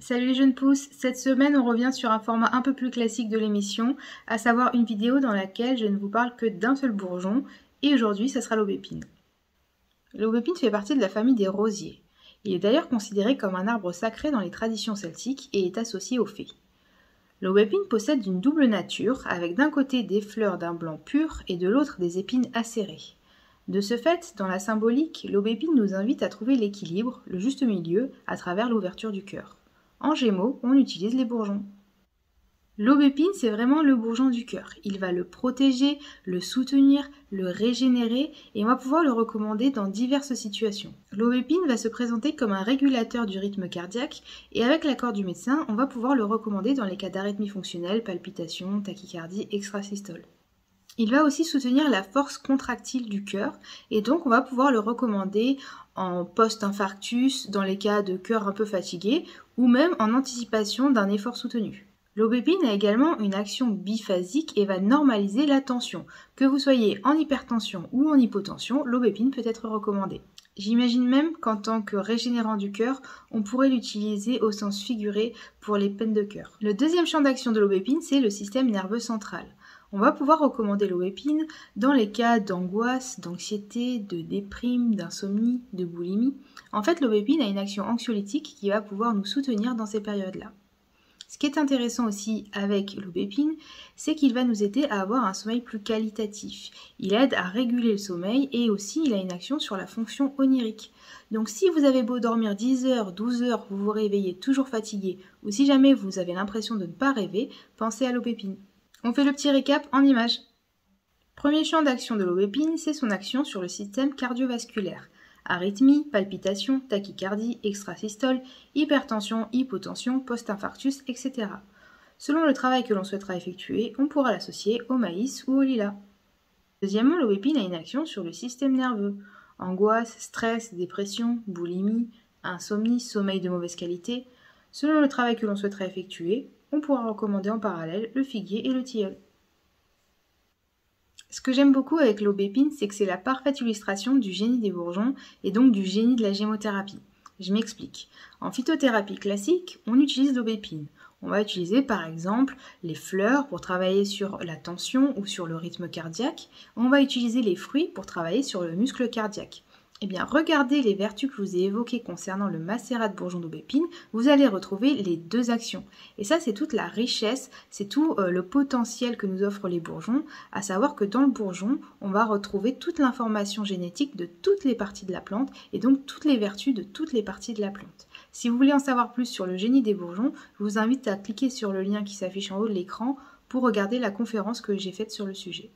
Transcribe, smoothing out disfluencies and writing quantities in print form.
Salut les jeunes pousses, cette semaine on revient sur un format un peu plus classique de l'émission, à savoir une vidéo dans laquelle je ne vous parle que d'un seul bourgeon, et aujourd'hui ça sera l'aubépine. L'aubépine fait partie de la famille des rosiers. Il est d'ailleurs considéré comme un arbre sacré dans les traditions celtiques et est associé aux fées. L'aubépine possède une double nature, avec d'un côté des fleurs d'un blanc pur et de l'autre des épines acérées. De ce fait, dans la symbolique, l'aubépine nous invite à trouver l'équilibre, le juste milieu, à travers l'ouverture du cœur. En Gémeaux, on utilise les bourgeons. L'aubépine, c'est vraiment le bourgeon du cœur. Il va le protéger, le soutenir, le régénérer et on va pouvoir le recommander dans diverses situations. L'aubépine va se présenter comme un régulateur du rythme cardiaque et avec l'accord du médecin, on va pouvoir le recommander dans les cas d'arythmie fonctionnelle, palpitations, tachycardie, extrasystole. Il va aussi soutenir la force contractile du cœur et donc on va pouvoir le recommander en post-infarctus dans les cas de cœur un peu fatigué ou même en anticipation d'un effort soutenu. L'aubépine a également une action biphasique et va normaliser la tension. Que vous soyez en hypertension ou en hypotension, l'aubépine peut être recommandée. J'imagine même qu'en tant que régénérant du cœur, on pourrait l'utiliser au sens figuré pour les peines de cœur. Le deuxième champ d'action de l'aubépine, c'est le système nerveux central. On va pouvoir recommander l'aubépine dans les cas d'angoisse, d'anxiété, de déprime, d'insomnie, de boulimie. En fait, l'aubépine a une action anxiolytique qui va pouvoir nous soutenir dans ces périodes-là. Ce qui est intéressant aussi avec l'aubépine, c'est qu'il va nous aider à avoir un sommeil plus qualitatif. Il aide à réguler le sommeil et aussi il a une action sur la fonction onirique. Donc si vous avez beau dormir 10 heures, 12 heures, vous vous réveillez toujours fatigué ou si jamais vous avez l'impression de ne pas rêver, pensez à l'aubépine. On fait le petit récap en images. Premier champ d'action de l'aubépine, c'est son action sur le système cardiovasculaire. Arythmie, palpitations, tachycardie, extrasystole, hypertension, hypotension, post-infarctus, etc. Selon le travail que l'on souhaitera effectuer, on pourra l'associer au maïs ou au lilas. Deuxièmement, l'aubépine a une action sur le système nerveux. Angoisse, stress, dépression, boulimie, insomnie, sommeil de mauvaise qualité. Selon le travail que l'on souhaitera effectuer, on pourra recommander en parallèle le figuier et le tilleul. Ce que j'aime beaucoup avec l'aubépine, c'est que c'est la parfaite illustration du génie des bourgeons et donc du génie de la gémothérapie. Je m'explique. En phytothérapie classique, on utilise l'aubépine. On va utiliser par exemple les fleurs pour travailler sur la tension ou sur le rythme cardiaque. On va utiliser les fruits pour travailler sur le muscle cardiaque. Eh bien, regardez les vertus que je vous ai évoquées concernant le macérat de bourgeon d'aubépine, vous allez retrouver les deux actions. Et ça, c'est toute la richesse, c'est tout le potentiel que nous offrent les bourgeons, à savoir que dans le bourgeon, on va retrouver toute l'information génétique de toutes les parties de la plante et donc toutes les vertus de toutes les parties de la plante. Si vous voulez en savoir plus sur le génie des bourgeons, je vous invite à cliquer sur le lien qui s'affiche en haut de l'écran pour regarder la conférence que j'ai faite sur le sujet.